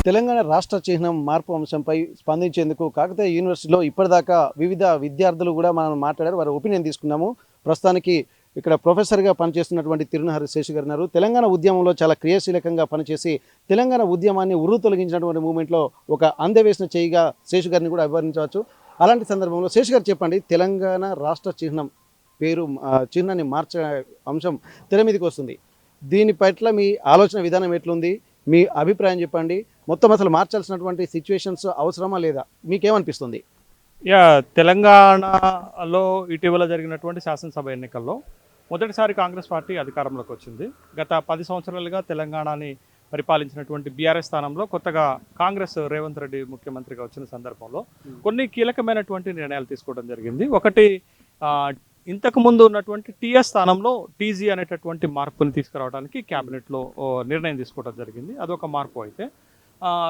తెలంగాణ రాష్ట్ర చిహ్నం మార్పు అంశంపై స్పందించేందుకు కాకతీయ యూనివర్సిటీలో ఇప్పటిదాకా వివిధ విద్యార్థులు కూడా మనం మాట్లాడారు. వారి ఒపీనియన్ తీసుకున్నాము. ప్రస్తుతానికి ఇక్కడ ప్రొఫెసర్గా పనిచేస్తున్నటువంటి తిరునహరి శేషు గారు ఉన్నారు. తెలంగాణ ఉద్యమంలో చాలా క్రియాశీలకంగా పనిచేసి తెలంగాణ ఉద్యమాన్ని ఉర్రు తొలగించినటువంటి మూమెంట్లో ఒక అందవేసిన చేయిగా శేషు గారిని కూడా అభివర్ణించవచ్చు. అలాంటి సందర్భంలో శేషు గారు చెప్పండి, తెలంగాణ రాష్ట్ర చిహ్నం చిహ్నాన్ని మార్చే అంశం తెర మీదకి వస్తుంది. దీని పట్ల మీ ఆలోచన విధానం ఎట్లుంది? మీ అభిప్రాయం చెప్పండి. మొత్తం అసలు మార్చాల్సినటువంటి సిచ్యువేషన్స్ అవసరమా లేదా? మీకేమనిపిస్తుంది? తెలంగాణలో ఇటీవల జరిగినటువంటి శాసనసభ ఎన్నికల్లో మొదటిసారి కాంగ్రెస్ పార్టీ అధికారంలోకి వచ్చింది. గత 10 సంవత్సరాలుగా తెలంగాణని పరిపాలించినటువంటి బీఆర్ఎస్ స్థానంలో కొత్తగా కాంగ్రెస్ రేవంత్ రెడ్డి ముఖ్యమంత్రిగా వచ్చిన సందర్భంలో కొన్ని కీలకమైనటువంటి నిర్ణయాలు తీసుకోవడం జరిగింది. ఒకటి, ఇంతకు ముందు ఉన్నటువంటి టీఎస్ స్థానంలో టీజీ అనేటటువంటి మార్పుని తీసుకురావడానికి క్యాబినెట్లో నిర్ణయం తీసుకోవడం జరిగింది. అదొక మార్పు. అయితే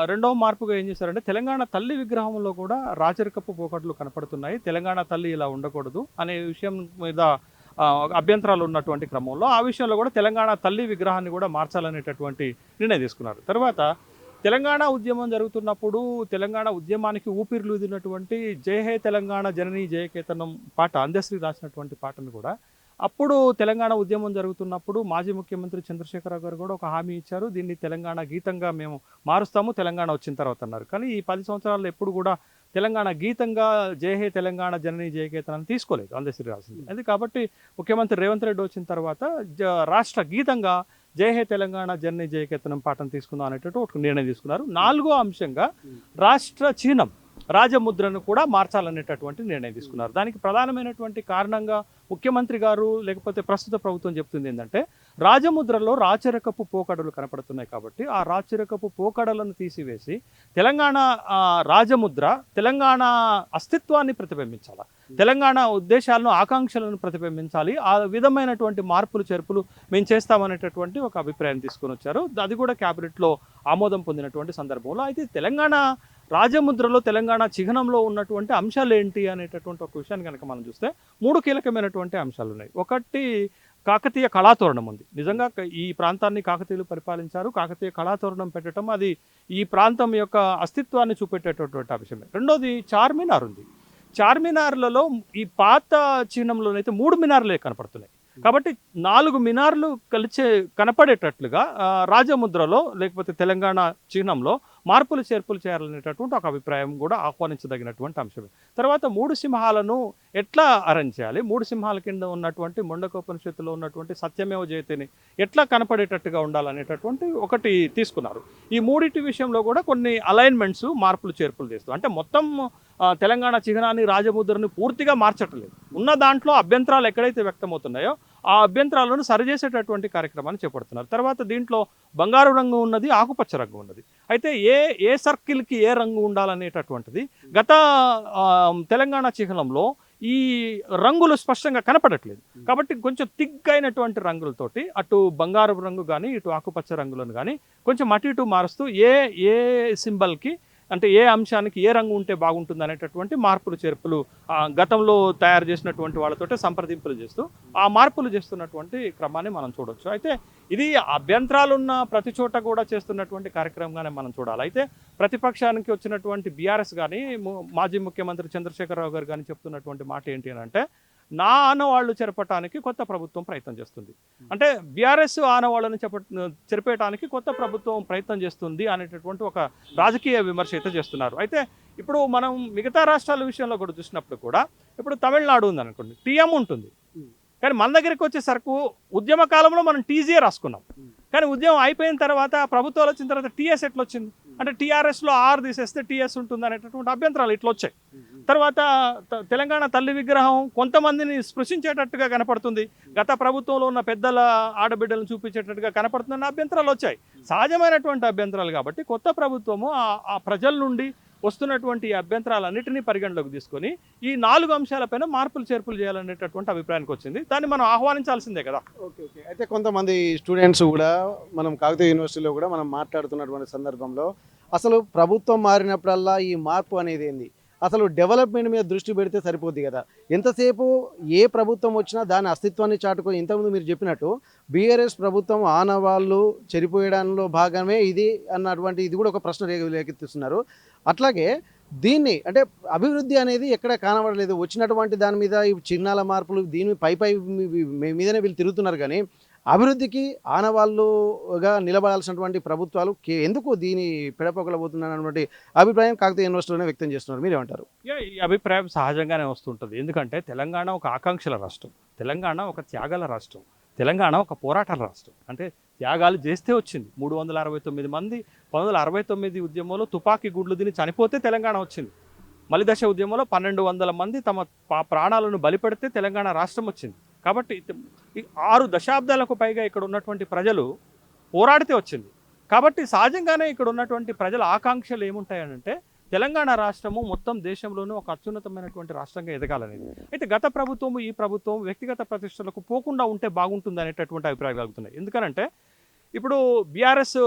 రెండవ మార్పుగా ఏం చేశారంటే తెలంగాణ తల్లి విగ్రహంలో కూడా రాచరికపు పోకట్లు కనపడుతున్నాయి, తెలంగాణ తల్లి ఇలా ఉండకూడదు అనే విషయం మీద అభ్యంతరాలు ఉన్నటువంటి క్రమంలో ఆ విషయంలో కూడా తెలంగాణ తల్లి విగ్రహాన్ని కూడా మార్చాలనేటటువంటి నిర్ణయం తీసుకున్నారు. తర్వాత తెలంగాణ ఉద్యమం జరుగుతున్నప్పుడు తెలంగాణ ఉద్యమానికి ఊపిరిలూదినటువంటి జై హే తెలంగాణ జననీ జయకేతనం పాట అందశ్రీ రాసినటువంటి పాటను కూడా అప్పుడు తెలంగాణ ఉద్యమం జరుగుతున్నప్పుడు మాజీ ముఖ్యమంత్రి చంద్రశేఖరరావు గారు కూడా ఒక హామీ ఇచ్చారు, దీన్ని తెలంగాణ గీతంగా మేము మారుస్తాము తెలంగాణ వచ్చిన తర్వాత అన్నారు. కానీ ఈ 10 సంవత్సరాల్లో ఎప్పుడు కూడా తెలంగాణ గీతంగా జై హే తెలంగాణ జననీ జయకేతనాన్ని తీసుకోలేదు అందశ్రీ రాసింది. అది కాబట్టి ముఖ్యమంత్రి రేవంత్ రెడ్డి వచ్చిన తర్వాత రాష్ట్ర గీతంగా జై హే తెలంగాణ జననీ జయకేతనం పాఠం తీసుకుందాం అనేటట్టు ఒక నిర్ణయం తీసుకున్నారు. 4వ అంశంగా రాష్ట్ర చిహ్నం రాజముద్రను కూడా మార్చాలనేటటువంటి నిర్ణయం తీసుకున్నారు. దానికి ప్రధానమైనటువంటి కారణంగా ముఖ్యమంత్రి గారు లేకపోతే ప్రస్తుత ప్రభుత్వం చెప్తుంది ఏంటంటే రాజముద్రలో రాచరికపు పోకడలు కనపడుతున్నాయి కాబట్టి ఆ రాచరికపు పోకడలను తీసివేసి తెలంగాణ రాజముద్ర తెలంగాణ అస్తిత్వాన్ని ప్రతిబింబించాలి, తెలంగాణ ఉద్దేశాలను ఆకాంక్షలను ప్రతిబింబించాలి, ఆ విధమైనటువంటి మార్పులు చేర్పులు మేము చేస్తామనేటటువంటి ఒక అభిప్రాయం తీసుకొని వచ్చారు. అది కూడా క్యాబినెట్లో ఆమోదం పొందినటువంటి సందర్భంలో అయితే తెలంగాణ రాజముద్రలో తెలంగాణ చిహ్నంలో ఉన్నటువంటి అంశాలు ఏంటి అనేటటువంటి ఒక విషయాన్ని కనుక మనం చూస్తే 3 కీలకమైనటువంటి అంశాలు ఉన్నాయి. ఒకటి, కాకతీయ కళాతోరణం ఉంది. నిజంగా ఈ ప్రాంతాన్ని కాకతీయులు పరిపాలించారు, కాకతీయ కళాతోరణం పెట్టడం అది ఈ ప్రాంతం యొక్క అస్తిత్వాన్ని చూపెట్టేటటువంటి అంశమే. రెండోది, చార్మినార్ ఉంది. చార్మినార్లలో ఈ పాత చిహ్నంలోనైతే 3 మినార్లే కనపడుతున్నాయి కాబట్టి 4 మినార్లు కనపడేటట్లుగా రాజముద్రలో లేకపోతే తెలంగాణ చిహ్నంలో మార్పులు చేర్పులు చేయాలనేటటువంటి ఒక అభిప్రాయం కూడా ఆహ్వానించదగినటువంటి అంశమే. తర్వాత 3 సింహాలను ఎట్లా అరేంజ్ చేయాలి, 3 సింహాల కింద ఉన్నటువంటి ముండకోపనిషత్తులో ఉన్నటువంటి సత్యమేవ జయతిని ఎట్లా కనపడేటట్టుగా ఉండాలనేటటువంటి ఒకటి తీసుకున్నారు. ఈ మూడింటి విషయంలో కూడా కొన్ని అలైన్మెంట్స్ మార్పులు చేర్పులు చేస్తూ అంటే మొత్తం తెలంగాణ చిహ్నాన్ని రాజముద్రని పూర్తిగా మార్చట్లేదు, ఉన్న దాంట్లో అభ్యంతరాలు ఎక్కడైతే వ్యక్తమవుతున్నాయో ఆ అభ్యంతరాలను సరిచేసేటటువంటి కార్యక్రమాన్ని చేపడుతున్నారు. తర్వాత దీంట్లో బంగారు రంగు ఉన్నది, ఆకుపచ్చ రంగు ఉన్నది. అయితే ఏ సర్కిల్కి ఏ రంగు ఉండాలనేటటువంటిది గత తెలంగాణ చిహ్నంలో ఈ రంగులు స్పష్టంగా కనపడట్లేదు కాబట్టి కొంచెం తిగ్గైనటువంటి రంగులతోటి అటు బంగారు రంగు కానీ ఇటు ఆకుపచ్చ రంగులను కానీ కొంచెం అటు ఇటు మారుస్తూ ఏ సింబల్కి అంటే ఏ అంశానికి ఏ రంగు ఉంటే బాగుంటుంది అనేటటువంటి మార్పులు చేర్పులు గతంలో తయారు చేసినటువంటి వాళ్ళతో సంప్రదింపులు చేస్తూ ఆ మార్పులు చేస్తున్నటువంటి క్రమాన్ని మనం చూడవచ్చు. అయితే ఇది అభ్యంతరాలున్న ప్రతి చోట కూడా చేస్తున్నటువంటి కార్యక్రమంగానే మనం చూడాలి. అయితే ప్రతిపక్షానికి వచ్చినటువంటి బీఆర్ఎస్ కానీ మాజీ ముఖ్యమంత్రి చంద్రశేఖరరావు గారు కానీ చెప్తున్నటువంటి మాట ఏంటి అని అంటే నా ఆనవాళ్లు చెరపటానికి కొత్త ప్రభుత్వం ప్రయత్నం చేస్తుంది, అంటే బీఆర్ఎస్ ఆనవాళ్ళని చెరిపేయడానికి కొత్త ప్రభుత్వం ప్రయత్నం చేస్తుంది అనేటటువంటి ఒక రాజకీయ విమర్శ అయితే చేస్తున్నారు. అయితే ఇప్పుడు మనం మిగతా రాష్ట్రాల విషయంలో కూడా చూసినప్పుడు కూడా ఇప్పుడు తమిళనాడు ఉందనుకోండి, టీఎం ఉంటుంది, కానీ మన దగ్గరికి వచ్చేసరికి ఉద్యమ కాలంలో మనం టీజీఏ రాసుకున్నాం, కానీ ఉద్యమం అయిపోయిన తర్వాత ప్రభుత్వాలు వచ్చిన తర్వాత టీఎస్ ఎట్లా వచ్చింది అంటే టీఆర్ఎస్లో ఆర్ తీసేస్తే టీఎస్ ఉంటుంది అనేటటువంటి అభ్యంతరాలు ఇట్లా వచ్చాయి. తర్వాత తెలంగాణ తల్లి విగ్రహం కొంతమందిని స్పృశించేటట్టుగా కనపడుతుంది, గత ప్రభుత్వంలో ఉన్న పెద్దల ఆడబిడ్డలను చూపించేటట్టుగా కనపడుతుందన్న అభ్యంతరాలు వచ్చాయి, సహజమైనటువంటి అభ్యంతరాలు. కాబట్టి కొత్త ప్రభుత్వము ఆ ప్రజల నుండి వస్తున్నటువంటి అభ్యంతరాలన్నింటినీ పరిగణలోకి తీసుకొని ఈ 4 అంశాలపైన మార్పులు చేర్పులు చేయాలనేటటువంటి అభిప్రాయానికి వచ్చింది. దాన్ని మనం ఆహ్వానించాల్సిందే కదా. ఓకే. అయితే కొంతమంది స్టూడెంట్స్ కూడా మనం కాకతీయ యూనివర్సిటీలో కూడా మనం మాట్లాడుతున్నటువంటి సందర్భంలో అసలు ప్రభుత్వం మారినప్పుడల్లా ఈ మార్పు అనేది ఏంది అసలు డెవలప్మెంట్ మీద దృష్టి పెడితే సరిపోద్ది కదా. ఎంతసేపు ఏ ప్రభుత్వం వచ్చినా దాని అస్తిత్వాన్ని చాటుకొని ఇంతకుముందు మీరు చెప్పినట్టు బీఆర్ఎస్ ప్రభుత్వం ఆనవాళ్ళు చెరిపోయడంలో భాగమే ఇది అన్నటువంటి ఇది కూడా ఒక ప్రశ్న రేకెత్తిస్తున్నారు. అట్లాగే దీన్ని అంటే అభివృద్ధి అనేది ఎక్కడ కనబడలేదు. వచ్చినటువంటి దాని మీద ఈ చిన్నాల మార్పులు దీని పై మీదనే వీళ్ళు తిరుగుతున్నారు కానీ అభివృద్ధికి ఆనవాళ్ళుగా నిలబడాల్సినటువంటి ప్రభుత్వాలు ఎందుకు దీని పెడపొగలబోతున్నారన్నటువంటి అభిప్రాయం కాకతీయ యూనివర్సిటీలోనే వ్యక్తం చేస్తున్నారు. మీరేమంటారు? ఈ అభిప్రాయం సహజంగానే వస్తుంటుంది. ఎందుకంటే తెలంగాణ ఒక ఆకాంక్షల రాష్ట్రం, తెలంగాణ ఒక త్యాగాల రాష్ట్రం, తెలంగాణ ఒక పోరాటాల రాష్ట్రం. అంటే త్యాగాలు చేస్తే వచ్చింది. 369 మంది 1969 ఉద్యమంలో తుపాకీ గుడ్లు తిని చనిపోతే తెలంగాణ వచ్చింది. మలిదశ ఉద్యమంలో 1200 మంది తమ ప్రాణాలను బలిపెడితే తెలంగాణ రాష్ట్రం వచ్చింది. కాబట్టి 6 దశాబ్దాలకు పైగా ఇక్కడ ఉన్నటువంటి ప్రజలు పోరాడితే వచ్చింది. కాబట్టి సహజంగానే ఇక్కడ ఉన్నటువంటి ప్రజల ఆకాంక్షలు ఏముంటాయనంటే తెలంగాణ రాష్ట్రము మొత్తం దేశంలోనూ ఒక అత్యున్నతమైనటువంటి రాష్ట్రంగా ఎదగాలనేది. అయితే గత ప్రభుత్వము ఈ ప్రభుత్వం వ్యక్తిగత ప్రతిష్టలకు పోకుండా ఉంటే బాగుంటుంది అనేటటువంటి అభిప్రాయాలు కలుగుతున్నాయి. ఎందుకనంటే ఇప్పుడు బీఆర్ఎస్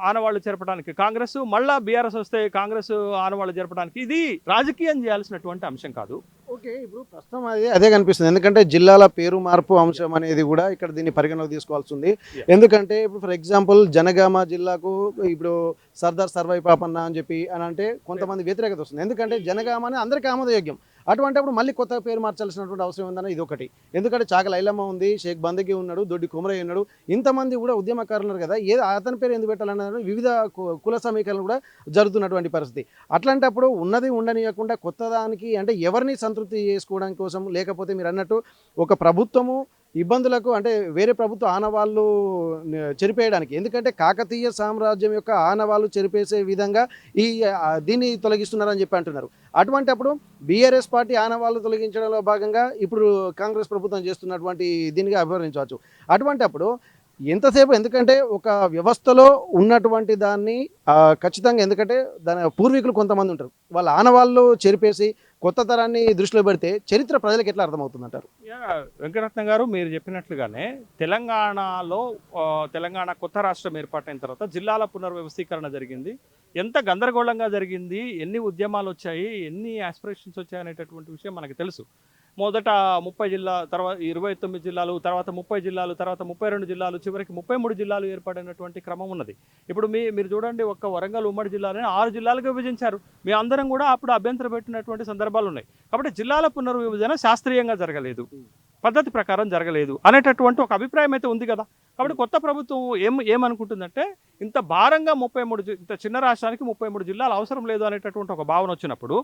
ఆనవాళ్ళు జరపడానికి కాంగ్రెస్, మళ్ళా బీఆర్ఎస్ వస్తే కాంగ్రెస్ ఆనవాళ్ళు జరపడానికి ఇది రాజకీయం చేయాల్సినటువంటి అంశం కాదు. ఓకే, ఇప్పుడు ప్రస్తుతం అదే కనిపిస్తుంది. ఎందుకంటే జిల్లాల పేరు మార్పు అంశం అనేది కూడా ఇక్కడ దీన్ని పరిగణలోకి తీసుకోవాల్సి ఉంది. ఎందుకంటే ఇప్పుడు ఫర్ ఎగ్జాంపుల్ జనగామ జిల్లాకు ఇప్పుడు సర్దార్ సర్వై పాపన్న అని చెప్పి అని అంటే కొంతమంది వ్యతిరేకత వస్తుంది. ఎందుకంటే జనగామ అనేది అందరికీ ఆమోదయోగ్యం. అటువంటిప్పుడు మళ్ళీ కొత్త పేరు మార్చాల్సినటువంటి అవసరం ఉందని ఇది ఒకటి. ఎందుకంటే చాక లైలమ్మ ఉంది, షేక్ బందగి ఉన్నాడు, దొడ్డి కుమరయ్య ఉన్నాడు, ఇంతమంది కూడా ఉద్యమకారులు ఉన్నారు కదా. అతని పేరు ఎందుకు పెట్టాలన్నది వివిధ కుల సమీకరణలు కూడా జరుగుతున్నటువంటి పరిస్థితి. అట్లాంటప్పుడు ఉన్నది ఉండనియకుండా కొత్త దానికి అంటే ఎవరిని సంతృప్తి చేసుకోవడానికి కోసం, లేకపోతే మీరు అన్నట్టు ఒక ప్రభుత్వము ఇబ్బందులకు అంటే వేరే ప్రభుత్వ ఆనవాళ్ళు చెరిపేయడానికి, ఎందుకంటే కాకతీయ సామ్రాజ్యం యొక్క ఆనవాళ్ళు చెరిపేసే విధంగా దీన్ని తొలగిస్తున్నారని చెప్పి అంటున్నారు. అటువంటిప్పుడు బీఆర్ఎస్ పార్టీ ఆనవాళ్ళు తొలగించడంలో భాగంగా ఇప్పుడు కాంగ్రెస్ ప్రభుత్వం చేస్తున్నటువంటి దీనిగా అభివర్ణించవచ్చు. అటువంటిప్పుడు ఎంతసేపు, ఎందుకంటే ఒక వ్యవస్థలో ఉన్నటువంటి దాన్ని ఖచ్చితంగా, ఎందుకంటే దాని పూర్వీకులు కొంతమంది ఉంటారు, వాళ్ళ ఆనవాళ్ళు చెరిపేసి కొత్త తరాన్ని దృష్టిలో పెడితే చరిత్ర ప్రజలకు ఎట్లా అర్థమవుతుందంటారు? వెంకటరత్నం గారు మీరు చెప్పినట్లుగానే తెలంగాణలో తెలంగాణ కొత్త రాష్ట్రం ఏర్పాటైన తర్వాత జిల్లాల పునర్వ్యవస్థీకరణ జరిగింది. ఎంత గందరగోళంగా జరిగింది, ఎన్ని ఉద్యమాలు వచ్చాయి, ఎన్ని ఆస్పిరేషన్స్ వచ్చాయి అనేటటువంటి విషయం మనకు తెలుసు. మొదట 30 జిల్లా, తర్వాత 29 జిల్లాలు, తర్వాత 30 జిల్లాలు, తర్వాత 32 జిల్లాలు, చివరికి 33 జిల్లాలు ఏర్పడినటువంటి క్రమం ఉన్నది. ఇప్పుడు మీరు చూడండి, ఒక్క వరంగల్ ఉమ్మడి జిల్లాని 6 జిల్లాలుగా విభజించారు. మీ అందరం కూడా అప్పుడు అభ్యంతరం పెట్టినటువంటి సందర్భాలు ఉన్నాయి. కాబట్టి జిల్లాల పునర్విభజన శాస్త్రీయంగా జరగలేదు, పద్ధతి ప్రకారం జరగలేదు అనేటటువంటి ఒక అభిప్రాయం అయితే ఉంది కదా. కాబట్టి కొత్త ప్రభుత్వం ఏమనుకుంటుందంటే ఇంత భారంగా 33 ఇంత చిన్న రాష్ట్రానికి 33 జిల్లాలు అవసరం లేదు అనేటటువంటి ఒక భావన వచ్చినప్పుడు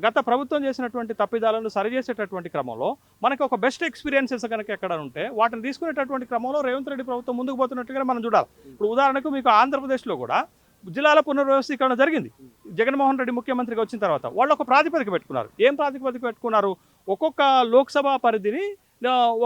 గత ప్రభుత్వం చేసినటువంటి తప్పిదాలను సరిచేసేటటువంటి క్రమంలో మనకి ఒక బెస్ట్ ఎక్స్పీరియన్సెస్ కనుక ఎక్కడ ఉంటే వాటిని తీసుకునేటటువంటి క్రమంలో రేవంత్ రెడ్డి ప్రభుత్వం ముందుకు పోతున్నట్టుగా మనం చూడాలి. ఇప్పుడు ఉదాహరణకు మీకు ఆంధ్రప్రదేశ్లో కూడా జిల్లాల పునర్వ్యవస్థీకరణ జరిగింది. జగన్మోహన్ రెడ్డి ముఖ్యమంత్రిగా వచ్చిన తర్వాత వాళ్ళు ఒక ప్రాతిపదిక పెట్టుకున్నారు. ఏం ప్రాతిపదిక పెట్టుకున్నారు? ఒక్కొక్క లోక్సభ పరిధిని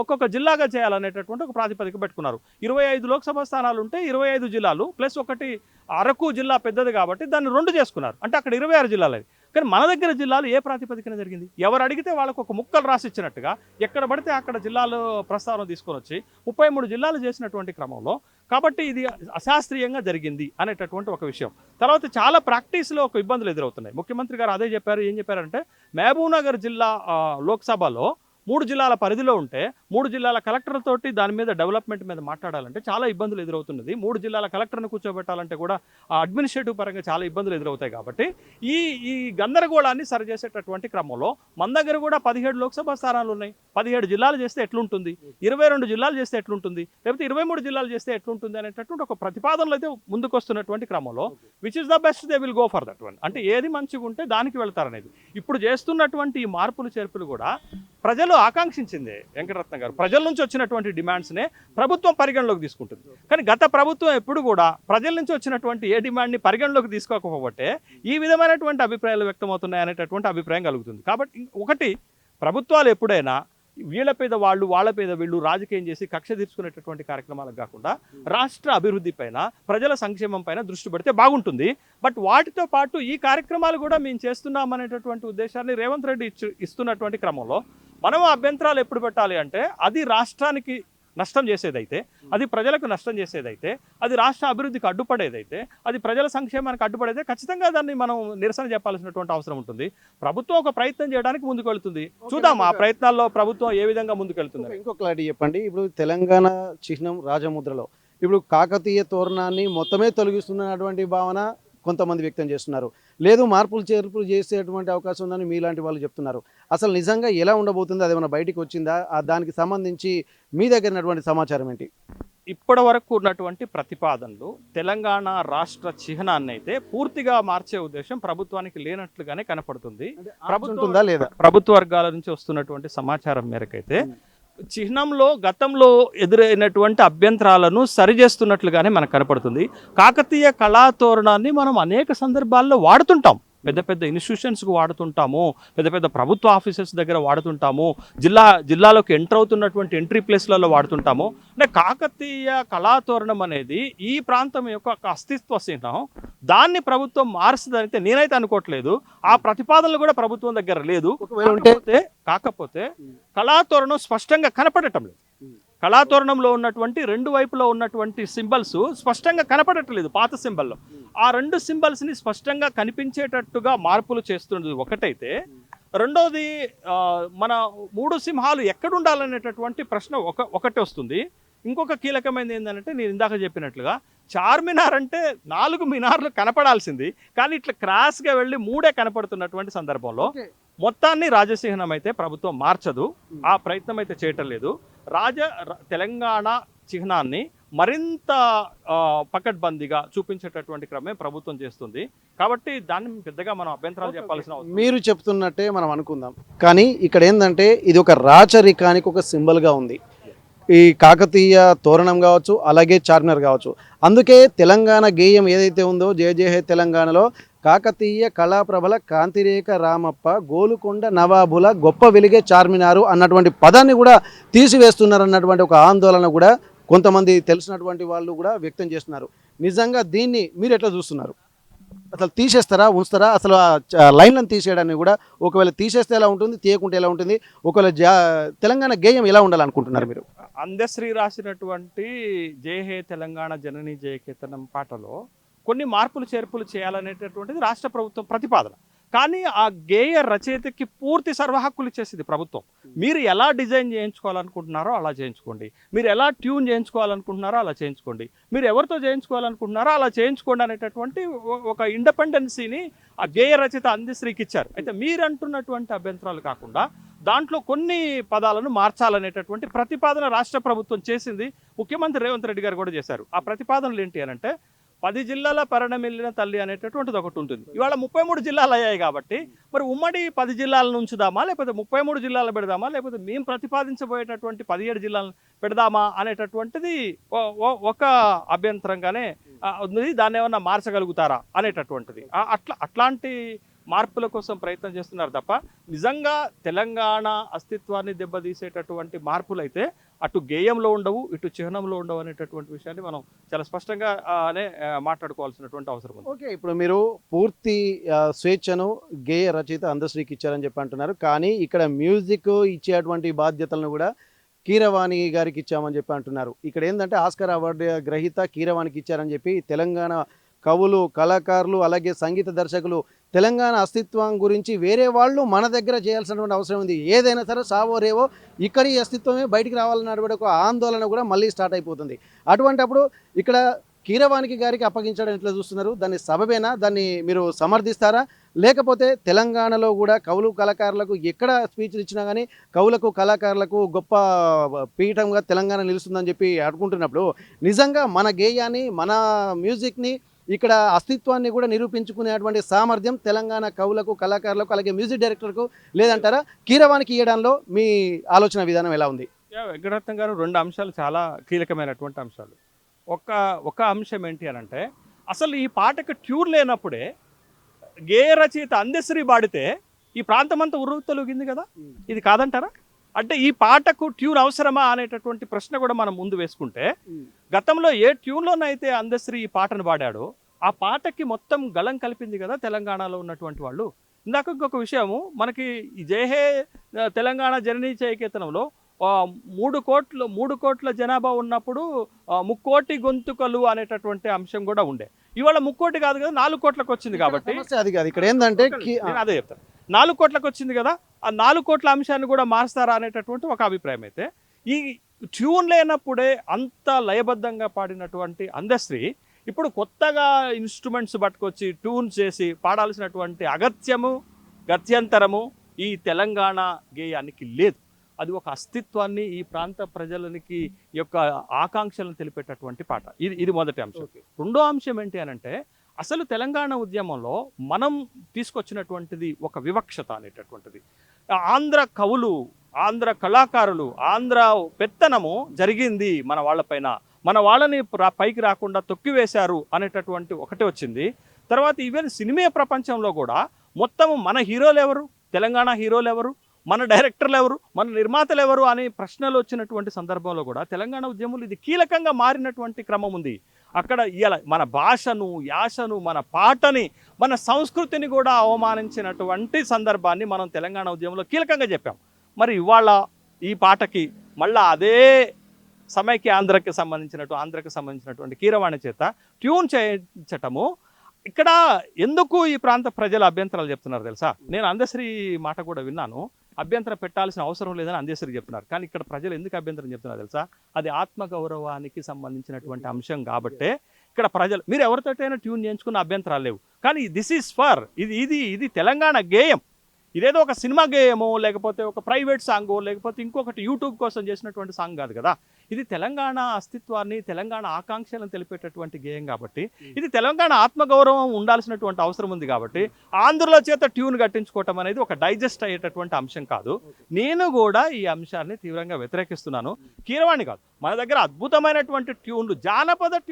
ఒక్కొక్క జిల్లాగా చేయాలనేటటువంటి ఒక ప్రాతిపదిక పెట్టుకున్నారు. 25 లోక్సభ స్థానాలు ఉంటే 25 జిల్లాలు ప్లస్ ఒకటి అరకు జిల్లా పెద్దది కాబట్టి దాన్ని 2 చేసుకున్నారు. అంటే అక్కడ 26 జిల్లాలు. కానీ మన దగ్గర జిల్లాలు ఏ ప్రాతిపదికన జరిగింది? ఎవరు అడిగితే వాళ్ళకు ఒక ముక్కలు రాసిచ్చినట్టుగా ఎక్కడ పడితే అక్కడ జిల్లాలు ప్రస్తావన తీసుకొని వచ్చి 33 జిల్లాలు చేసినటువంటి క్రమంలో, కాబట్టి ఇది అశాస్త్రీయంగా జరిగింది అనేటటువంటి ఒక విషయం. తర్వాత చాలా ప్రాక్టీస్లో ఒక ఇబ్బందులు ఎదురవుతున్నాయి. ముఖ్యమంత్రి గారు అదే చెప్పారు. ఏం చెప్పారంటే మహబూబ్నగర్ జిల్లా లోక్సభలో 3 జిల్లాల పరిధిలో ఉంటే 3 జిల్లాల కలెక్టర్లతోటి దాని మీద డెవలప్మెంట్ మీద మాట్లాడాలంటే చాలా ఇబ్బందులు ఎదురవుతున్నది. 3 జిల్లాల కలెక్టర్ను కూర్చోబెట్టాలంటే కూడా అడ్మినిస్ట్రేటివ్ పరంగా చాలా ఇబ్బందులు ఎదురవుతాయి. కాబట్టి ఈ గందరగోళాన్ని సరిచేసేటటువంటి క్రమంలో మన దగ్గర కూడా 17 లోక్సభ స్థానాలు ఉన్నాయి. 17 జిల్లాలు చేస్తే ఎట్లుంటుంది, 22 జిల్లాలు చేస్తే ఎట్లుంటుంది, లేకపోతే 23 జిల్లాలు చేస్తే ఎట్లుంటుంది అనేటటువంటి ఒక ప్రతిపాదనలు అయితే ముందుకు వస్తున్నటువంటి క్రమంలో which is the best they will go for that one. అంటే ఏది మంచిగా ఉంటే దానికి వెళ్తారనేది. ఇప్పుడు చేస్తున్నటువంటి ఈ మార్పులు చేర్పులు కూడా ప్రజలు ఆకాంక్షించిందే వెంకటరత్న గారు. ప్రజల నుంచి వచ్చినటువంటి డిమాండ్స్నే ప్రభుత్వం పరిగణలోకి తీసుకుంటుంది. కానీ గత ప్రభుత్వం ఎప్పుడు కూడా ప్రజల నుంచి వచ్చినటువంటి ఏ డిమాండ్ని పరిగణలోకి తీసుకోకపోతే ఈ విధమైనటువంటి అభిప్రాయాలు వ్యక్తమవుతున్నాయి అనేటటువంటి అభిప్రాయం కలుగుతుంది. కాబట్టి ఒకటి, ప్రభుత్వాలు ఎప్పుడైనా వీళ్ళ పేద వాళ్ళు వాళ్ళ పేద వీళ్ళు రాజకీయం చేసి కక్ష తీర్చుకునేటటువంటి కార్యక్రమాలకు కాకుండా రాష్ట్ర అభివృద్ధి పైన, ప్రజల సంక్షేమం పైన దృష్టి పెడితే బాగుంటుంది. బట్ వాటితో పాటు ఈ కార్యక్రమాలు కూడా మేము చేస్తున్నామనేటటువంటి ఉద్దేశాన్ని రేవంత్ రెడ్డి ఇస్తున్నటువంటి క్రమంలో మనం అభ్యంతరాలు ఎప్పుడు పెట్టాలి అంటే అది రాష్ట్రానికి నష్టం చేసేదైతే, అది ప్రజలకు నష్టం చేసేదైతే, అది రాష్ట్ర అభివృద్ధికి అడ్డుపడేదైతే, అది ప్రజల సంక్షేమానికి అడ్డుపడేదే ఖచ్చితంగా దాన్ని మనం నిరసన చెప్పాల్సినటువంటి అవసరం ఉంటుంది. ప్రభుత్వం ఒక ప్రయత్నం చేయడానికి ముందుకు వెళ్తుంది. చూద్దాం ఆ ప్రయత్నాల్లో ప్రభుత్వం ఏ విధంగా ముందుకు వెళ్తుంది. ఇంకో క్లారిటీ చెప్పండి. ఇప్పుడు తెలంగాణ చిహ్నం రాజముద్రలో ఇప్పుడు కాకతీయ తోరణాన్ని మొత్తమే తొలగిస్తున్నటువంటి భావన కొంతమంది వ్యక్తం చేస్తున్నారు. లేదు మార్పులు చేర్పులు చేసేటువంటి అవకాశం ఉందని మీలాంటి వాళ్ళు చెప్తున్నారు. అసలు నిజంగా ఎలా ఉండబోతుంది, అదేమన్నా బయటికి వచ్చిందా? దానికి సంబంధించి మీ దగ్గర ఉన్నటువంటి సమాచారం ఏంటి? ఇప్పటి వరకు ఉన్నటువంటి ప్రతిపాదనలు తెలంగాణ రాష్ట్ర చిహ్నాన్ని అయితే పూర్తిగా మార్చే ఉద్దేశం ప్రభుత్వానికి లేనట్లుగానే కనపడుతుంది. ఉంటుందా లేదా? ప్రభుత్వ వర్గాల నుంచి వస్తున్నటువంటి సమాచారం మేరకైతే చిహ్నంలో గతంలో ఎదురైనటువంటి అభ్యంతరాలను సరిచేస్తున్నట్లుగానే మనకు కనపడుతుంది. కాకతీయ కళాతోరణాన్ని మనం అనేక సందర్భాల్లో వాడుతుంటాం. పెద్ద పెద్ద ఇన్స్టిట్యూషన్స్కి వాడుతుంటాము, పెద్ద పెద్ద ప్రభుత్వ ఆఫీసెస్ దగ్గర వాడుతుంటాము, జిల్లాలోకి ఎంటర్ అవుతున్నటువంటి ఎంట్రీ ప్లేస్లలో వాడుతుంటాము. అంటే కాకతీయ కళాతోరణం అనేది ఈ ప్రాంతం యొక్క ఒక అస్తిత్వ చిహ్నం. దాన్ని ప్రభుత్వం మారుస్తుందనైతే నేనైతే అనుకోవట్లేదు. ఆ ప్రతిపాదనలు కూడా ప్రభుత్వం దగ్గర లేదు. కాకపోతే కళాతోరణం స్పష్టంగా కనపడటం లేదు. కళాతోరణంలో ఉన్నటువంటి రెండు వైపులో ఉన్నటువంటి సింబల్స్ స్పష్టంగా కనపడట్లేదు. పాత సింబల్లో ఆ రెండు సింబల్స్ని స్పష్టంగా కనిపించేటట్టుగా మార్పులు చేస్తున్నది ఒకటైతే, రెండోది మన మూడు సింహాలు ఎక్కడుండాలనేటటువంటి ప్రశ్న ఒకటి వస్తుంది. ఇంకొక కీలకమైనది ఏంటంటే, నేను ఇందాక చెప్పినట్లుగా చార్మినార్ అంటే 4 మినార్లు కనపడాల్సింది, కానీ ఇట్లా క్రాస్గా వెళ్ళి 3 కనపడుతున్నటువంటి సందర్భంలో మొత్తాన్ని రాజచిహ్నం అయితే ప్రభుత్వం మార్చదు. ఆ ప్రయత్నం అయితే చేయటం లేదు. తెలంగాణ చిహ్నాన్ని మరింత పకడ్బందీగా చూపించేటటువంటి క్రమే ప్రభుత్వం చేస్తుంది. కాబట్టి దాన్ని పెద్దగా మనం అభ్యంతరాలు చెప్పాల్సిన అవసరం. మీరు చెప్తున్నట్టే మనం అనుకుందాం, కానీ ఇక్కడ ఏంటంటే ఇది ఒక రాచరికానికి ఒక సింబల్గా ఉంది. ఈ కాకతీయ తోరణం కావచ్చు, అలాగే చార్మినార్ కావచ్చు. అందుకే తెలంగాణ గేయం ఏదైతే ఉందో జయ జయ హే తెలంగాణలో కాకతీయ కళాప్రభల కాంతిరేఖ రామప్ప గోలుకొండ నవాబుల గొప్ప వెలిగే చార్మినారు అన్నటువంటి పదాన్ని కూడా తీసివేస్తున్నారు అన్నటువంటి ఒక ఆందోళన కూడా కొంతమంది తెలిసినటువంటి వాళ్ళు కూడా వ్యక్తం చేస్తున్నారు. నిజంగా దీన్ని మీరు ఎట్లా చూస్తున్నారు? అసలు తీసేస్తారా, ఉంచుతారా? అసలు లైన్లను తీసేయడాన్ని కూడా ఒకవేళ తీసేస్తే ఎలా ఉంటుంది, తీయకుంటే ఎలా ఉంటుంది? ఒకవేళ తెలంగాణ గేయం ఎలా ఉండాలనుకుంటున్నారు మీరు? అందశ్రీ రాసినటువంటి జయ హే తెలంగాణ జనని జయకేతనం పాటలో కొన్ని మార్పులు చేర్పులు చేయాలనేటటువంటిది రాష్ట్ర ప్రభుత్వం ప్రతిపాదన. కానీ ఆ గేయ రచయితకి పూర్తి సర్వహక్కులు ఇచ్చేసింది ప్రభుత్వం. మీరు ఎలా డిజైన్ చేయించుకోవాలనుకుంటున్నారో అలా చేయించుకోండి, మీరు ఎలా ట్యూన్ చేయించుకోవాలనుకుంటున్నారో అలా చేయించుకోండి, మీరు ఎవరితో చేయించుకోవాలనుకుంటున్నారో అలా చేయించుకోండి అనేటటువంటి ఒక ఇండిపెండెన్సీని ఆ గేయ రచయిత అందశ్రీకి ఇచ్చారు. అయితే మీరు అంటున్నటువంటి అభ్యంతరాలు కాకుండా దాంట్లో కొన్ని పదాలను మార్చాలనేటటువంటి ప్రతిపాదన రాష్ట్ర ప్రభుత్వం చేసింది. ముఖ్యమంత్రి రేవంత్ రెడ్డి గారు కూడా చేశారు. ఆ ప్రతిపాదనలు ఏంటి అని అంటే, 10 జిల్లాల పరిణమిల్లిన తల్లి అనేటటువంటిది ఒకటి ఉంటుంది. ఇవాళ 33 జిల్లాలు అయ్యాయి కాబట్టి మరి ఉమ్మడి 10 జిల్లాలను ఉంచుదామా, లేకపోతే 33 జిల్లాలు పెడదామా, లేకపోతే మేము ప్రతిపాదించబోయేటటువంటి 17 జిల్లాలను పెడదామా అనేటటువంటిది ఒక అభ్యంతరంగానే ఉంది. దాన్ని ఏమన్నా మార్చగలుగుతారా అనేటటువంటిది అట్లాంటి మార్పుల కోసం ప్రయత్నం చేస్తున్నారు తప్ప నిజంగా తెలంగాణ అస్తిత్వాన్ని దెబ్బతీసేటటువంటి మార్పులు అయితే అటు గేయంలో ఉండవు, ఇటు చిహ్నంలో ఉండవు అనేటటువంటి విషయాన్ని మనం చాలా స్పష్టంగా మాట్లాడుకోవాల్సినటువంటి అవసరం ఉంది. ఓకే, ఇప్పుడు మీరు పూర్తి స్వేచ్ఛను గేయ రచయిత అందశ్రీకి ఇచ్చారని చెప్పి అంటున్నారు. కానీ ఇక్కడ మ్యూజిక్ ఇచ్చేటువంటి బాధ్యతలను కూడా కీరవాణి గారికి ఇచ్చామని చెప్పి అంటున్నారు. ఇక్కడ ఏంటంటే ఆస్కార్ అవార్డు గ్రహీత కీరవాణికి ఇచ్చారని చెప్పి తెలంగాణ కవులు, కళాకారులు, అలాగే సంగీత దర్శకులు తెలంగాణ అస్తిత్వం గురించి వేరే వాళ్ళు మన దగ్గర చేయాల్సినటువంటి అవసరం ఉంది. ఏదైనా సరే సావో రేవో ఇక్కడి అస్తిత్వమే బయటికి రావాలన్నటువంటి ఒక ఆందోళన కూడా మళ్ళీ స్టార్ట్ అయిపోతుంది. అటువంటప్పుడు ఇక్కడ కీరవాణి గారికి అప్పగించడం ఎట్లా చూస్తున్నారు? దాన్ని సబబేనా? దాన్ని మీరు సమర్థిస్తారా? లేకపోతే తెలంగాణలో కూడా కవులు కళాకారులకు ఎక్కడ స్పీచ్లు ఇచ్చినా కానీ కవులకు కళాకారులకు గొప్ప పీఠంగా తెలంగాణ నిలుస్తుందని చెప్పి అనుకుంటున్నప్పుడు నిజంగా మన గేయాన్ని, మన మ్యూజిక్ని, ఇక్కడ అస్తిత్వాన్ని కూడా నిరూపించుకునేటువంటి సామర్థ్యం తెలంగాణ కవులకు, కళాకారులకు, అలాగే మ్యూజిక్ డైరెక్టర్కు లేదంటారా? కీరవాణికి ఇవ్వడంలో మీ ఆలోచన విధానం ఎలా ఉంది? వెంకటరత్నం గారు, 2 అంశాలు చాలా కీలకమైనటువంటి అంశాలు. ఒక అంశం ఏంటి అని అంటే, అసలు ఈ పాటకు ట్యూన్ లేనప్పుడే గేయ రచయిత అందశ్రీ పాడితే ఈ ప్రాంతం అంతా ఉర్రూతలుగింది కదా, ఇది కాదంటారా? అంటే ఈ పాటకు ట్యూన్ అవసరమా అనేటటువంటి ప్రశ్న కూడా మనం ముందు వేసుకుంటే, గతంలో ఏ ట్యూన్లోనైతే అందశ్రీ ఈ పాటను పాడాడో ఆ పాటకి మొత్తం గళం కలిపింది కదా తెలంగాణలో ఉన్నటువంటి వాళ్ళు. ఇందాక ఇంకొక విషయము, మనకి ఈ జయ హే తెలంగాణ జననీ జయకేతనంలో మూడు కోట్ల జనాభా ఉన్నప్పుడు ముక్కోటి గొంతుకలు అనేటటువంటి అంశం కూడా ఉండే. ఇవాళ ముక్కోటి కాదు కదా, 4 కోట్లకు వచ్చింది కాబట్టి సమస్య అది కాదు. ఇక్కడ ఏంటంటే నేను అదే చెప్తాను. 4 కోట్లకు వచ్చింది కదా, ఆ 4 కోట్ల అంశాన్ని కూడా మారుస్తారా అనేటటువంటి ఒక అభిప్రాయం. అయితే ఈ ట్యూన్ లేనప్పుడే అంత లయబద్ధంగా పాడినటువంటి అందశ్రీ ఇప్పుడు కొత్తగా ఇన్స్ట్రుమెంట్స్ పట్టుకొచ్చి ట్యూన్ చేసి పాడాల్సినటువంటి గత్యంతరము ఈ తెలంగాణ గేయానికి లేదు. అది ఒక అస్తిత్వాన్ని, ఈ ప్రాంత ప్రజలకి యొక్క ఆకాంక్షలను తెలిపేటటువంటి పాట. ఇది మొదటి అంశం. రెండో అంశం ఏంటి అనంటే, అసలు తెలంగాణ ఉద్యమంలో మనం తీసుకొచ్చినటువంటిది ఒక వివక్షత అనేటటువంటిది. ఆంధ్ర కవులు, ఆంధ్ర కళాకారులు, ఆంధ్ర పెత్తనము జరిగింది మన వాళ్ళపైన, మన వాళ్ళని పైకి రాకుండా తొక్కివేశారు అనేటటువంటి ఒకటి వచ్చింది. తర్వాత ఈవెన్ సినిమా ప్రపంచంలో కూడా మొత్తం మన హీరోలు ఎవరు, తెలంగాణ హీరోలు ఎవరు, మన డైరెక్టర్లు ఎవరు, మన నిర్మాతలు ఎవరు అనే ప్రశ్నలు వచ్చినటువంటి సందర్భంలో కూడా తెలంగాణ ఉద్యమంలో ఇది కీలకంగా మారినటువంటి క్రమం ఉంది. అక్కడ ఇలా మన భాషను, యాసను, మన పాటని, మన సంస్కృతిని కూడా అవమానించినటువంటి సందర్భాన్ని మనం తెలంగాణ ఉద్యమంలో కీలకంగా చెప్పాం. మరి ఇవాళ ఈ పాటకి మళ్ళా అదే ఆంధ్రకి సంబంధించినటువంటి కీరవాణి చేత ట్యూన్ చేయించటము, ఇక్కడ ఎందుకు ఈ ప్రాంత ప్రజల అభ్యంతరాలు చెప్తున్నారు తెలుసా? నేను అందశ్రీ మాట కూడా విన్నాను, అభ్యంతరం పెట్టాల్సిన అవసరం లేదని అందశ్రీ చెప్తున్నారు. కానీ ఇక్కడ ప్రజలు ఎందుకు అభ్యంతరం చెప్తున్నారు తెలుసా? అది ఆత్మగౌరవానికి సంబంధించినటువంటి అంశం కాబట్టే ఇక్కడ ప్రజలు, మీరు ఎవరితోటైనా ట్యూన్ చేయించుకున్న అభ్యంతరాలు లేవు, కానీ దిస్ ఈజ్ ఫర్ ఇది తెలంగాణ గేయం. ఇదేదో ఒక సినిమా గేయమో, లేకపోతే ఒక ప్రైవేట్ సాంగో, లేకపోతే ఇంకొకటి యూట్యూబ్ కోసం చేసినటువంటి సాంగ్ కాదు కదా. ఇది తెలంగాణ అస్తిత్వాన్ని, తెలంగాణ ఆకాంక్షలను తెలిపేటటువంటి గేయం కాబట్టి, ఇది తెలంగాణ ఆత్మగౌరవం ఉండాల్సినటువంటి అవసరం ఉంది కాబట్టి, ఆంధ్రుల చేత ట్యూన్ కట్టించుకోవటం అనేది ఒక డైజెస్ట్ అయ్యేటటువంటి అంశం కాదు. నేను కూడా ఈ అంశాన్ని తీవ్రంగా వ్యతిరేకిస్తున్నాను. కీరవాణి కాదు, మన దగ్గర అద్భుతమైనటువంటి ట్యూన్లు, జానపద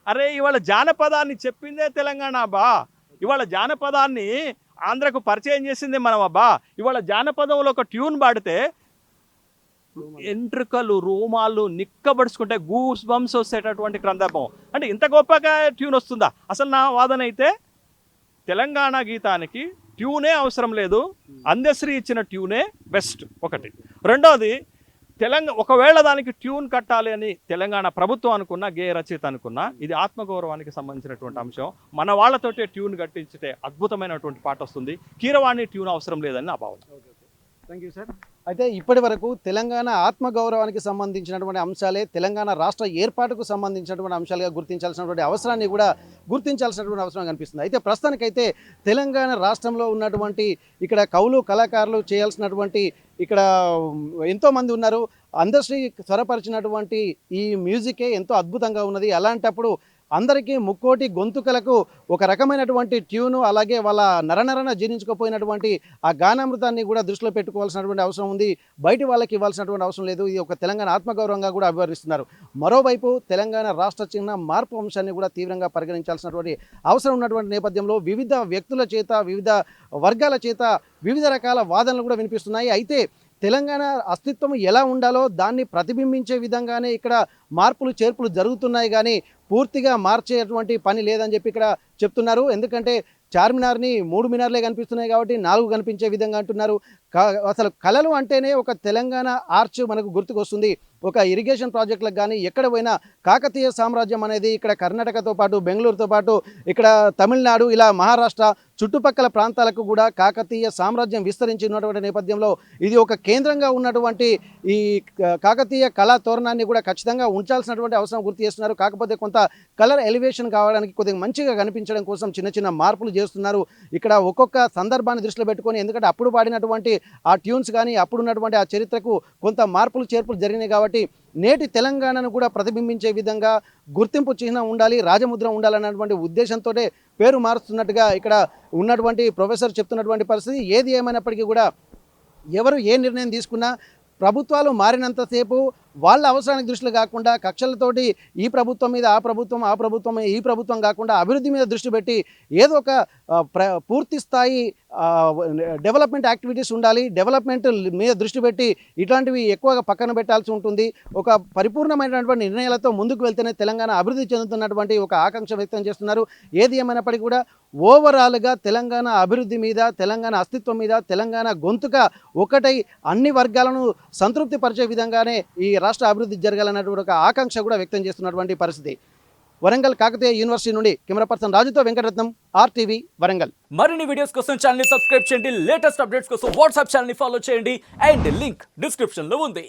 అరే ఇవాళ జానపదాన్ని చెప్పిందే తెలంగాణ బా. ఇవాళ జానపదాన్ని ఆంధ్రకు పరిచయం చేసిందే మనం అబ్బా. ఇవాళ జానపదంలో ఒక ట్యూన్ పాడితే ఎంట్రుకలు, రోమాలు నిక్కబడుచుకుంటే గూస్ బంప్స్ వచ్చేటటువంటి సందర్భం. అంటే ఇంత గొప్పగా ట్యూన్ వస్తుందా? అసలు నా వాదన అయితే తెలంగాణ గీతానికి ట్యూనే అవసరం లేదు, అందశ్రీ ఇచ్చిన ట్యూనే బెస్ట్ ఒకటి. రెండోది, ఒకవేళ దానికి ట్యూన్ కట్టాలి అని తెలంగాణ ప్రభుత్వం అనుకున్నా, గేయ రచయిత అనుకున్నా, ఇది ఆత్మగౌరవానికి సంబంధించినటువంటి అంశం. మన వాళ్ళతోటే ట్యూన్ కట్టించితే అద్భుతమైనటువంటి పాట వస్తుంది. కీరవాణి ట్యూన్ అవసరం లేదని నా భావన. Thank you sir. అయితే ఇప్పటి వరకు తెలంగాణ ఆత్మగౌరవానికి సంబంధించినటువంటి అంశాలే తెలంగాణ రాష్ట్ర ఏర్పాటుకు సంబంధించినటువంటి అంశాలుగా గుర్తించాల్సినటువంటి అవసరాన్ని కూడా గుర్తించాల్సినటువంటి అవసరం కనిపిస్తుంది. అయితే ప్రస్తుతానికైతే తెలంగాణ రాష్ట్రంలో ఉన్నటువంటి ఇక్కడ కవులు, కళాకారులు చేయాల్సినటువంటి ఇక్కడ ఎంతోమంది ఉన్నారు. అందశ్రీ స్వరపరిచినటువంటి ఈ మ్యూజికే ఎంతో అద్భుతంగా ఉన్నది. అలాంటప్పుడు అందరికీ ముక్కోటి గొంతుకలకు ఒక రకమైనటువంటి ట్యూను, అలాగే వాళ్ళ నరనరన జీర్ణించుకుపోయినటువంటి ఆ గానామృతాన్ని కూడా దృష్టిలో పెట్టుకోవాల్సినటువంటి అవసరం ఉంది. బయటి వాళ్ళకి ఇవ్వాల్సినటువంటి అవసరం లేదు. ఇది ఒక తెలంగాణ ఆత్మగౌరవంగా కూడా అభివర్ణిస్తున్నారు. మరోవైపు తెలంగాణ రాష్ట్ర చిహ్న మార్పు అంశాన్ని కూడా తీవ్రంగా పరిగణించాల్సినటువంటి అవసరం ఉన్నటువంటి నేపథ్యంలో వివిధ వ్యక్తుల చేత, వివిధ వర్గాల చేత వివిధ రకాల వాదనలు కూడా వినిపిస్తున్నాయి. అయితే తెలంగాణ అస్తిత్వం ఎలా ఉండాలో దాన్ని ప్రతిబింబించే విధంగానే ఇక్కడ మార్పులు చేర్పులు జరుగుతున్నాయి, కానీ పూర్తిగా మార్చేటువంటి పని లేదని చెప్పి ఇక్కడ చెప్తున్నారు. ఎందుకంటే చార్మినార్ని 3 మినార్లే కనిపిస్తున్నాయి కాబట్టి 4 కనిపించే విధంగా అంటున్నారు. అసలు కళలు అంటేనే ఒక తెలంగాణ ఆర్చ్ మనకు గుర్తుకొస్తుంది. ఒక ఇరిగేషన్ ప్రాజెక్టులకు కానీ ఎక్కడ పోయినా కాకతీయ సామ్రాజ్యం అనేది ఇక్కడ కర్ణాటకతో పాటు, బెంగళూరుతో పాటు ఇక్కడ తమిళనాడు, ఇలా మహారాష్ట్ర చుట్టుపక్కల ప్రాంతాలకు కూడా కాకతీయ సామ్రాజ్యం విస్తరించి ఉన్నటువంటి నేపథ్యంలో ఇది ఒక కేంద్రంగా ఉన్నటువంటి ఈ కాకతీయ కళా తోరణాన్ని కూడా ఖచ్చితంగా ఉంచాల్సినటువంటి అవసరం గుర్తు చేస్తున్నారు. కాకపోతే కొంత కలర్ ఎలివేషన్ కావడానికి కొద్దిగా మంచిగా కనిపించడం కోసం చిన్న చిన్న మార్పులు చేస్తున్నారు. ఇక్కడ ఒక్కొక్క సందర్భాన్ని దృష్టిలో పెట్టుకొని, ఎందుకంటే అప్పుడు పాడినటువంటి ఆ ట్యూన్స్ కానీ అప్పుడు ఉన్నటువంటి ఆ చరిత్రకు కొంత మార్పులు చేర్పులు జరిగినాయి కాబట్టి నేటి తెలంగాణను కూడా ప్రతిబింబించే విధంగా గుర్తింపు చిహ్నం ఉండాలి, రాజముద్ర ఉండాలన్నటువంటి ఉద్దేశంతో పేరు మారుస్తున్నట్టుగా ఇక్కడ ఉన్నటువంటి ప్రొఫెసర్ చెప్తున్నటువంటి పరిస్థితి. ఏది ఏమైనప్పటికీ కూడా ఎవరు ఏ నిర్ణయం తీసుకున్నా ప్రభుత్వాలు మారినంతసేపు వాళ్ళ అవసరానికి దృష్టిలో కాకుండా, కక్షలతోటి ఈ ప్రభుత్వం మీద ఆ ప్రభుత్వం, ఆ ప్రభుత్వం ఈ ప్రభుత్వం కాకుండా అభివృద్ధి మీద దృష్టి పెట్టి ఏదో ఒక పూర్తి స్థాయి డెవలప్మెంట్ యాక్టివిటీస్ ఉండాలి, డెవలప్మెంట్ మీద దృష్టి పెట్టి ఇట్లాంటివి ఎక్కువగా పక్కన పెట్టాల్సి ఉంటుంది. ఒక పరిపూర్ణమైనటువంటి నిర్ణయాలతో ముందుకు వెళ్తేనే తెలంగాణ అభివృద్ధి చెందుతున్నటువంటి ఒక ఆకాంక్ష వ్యక్తం చేస్తున్నారు. ఏది ఏమైనప్పటికీ కూడా ఓవరాల్గా తెలంగాణ అభివృద్ధి మీద, తెలంగాణ అస్తిత్వం మీద, తెలంగాణ గొంతుగా ఒకటై అన్ని వర్గాలను సంతృప్తి పరిచే విధంగానే ఈ రాష్ట్ర అభివృద్ధి జరగాలన్నటువంటి ఒక ఆకాంక్ష కూడా వ్యక్తం చేస్తున్నటువంటి పరిస్థితి. వరంగల్ కాకతీయ యూనివర్సిటీ నుండి కెమెరా పర్సన్ రాజుతో వెంకటరత్నం, RTV వరంగల్. మరిన్ని వీడియోస్ కోసం ఛానల్ ని సబ్స్క్రైబ్ చేయండి, లేటెస్ట్ అప్డేట్స్ కోసం వాట్సాప్ ఛానల్ ని ఫాలో చేయండి అండ్ లింక్ డిస్క్రిప్షన్ లో ఉంది.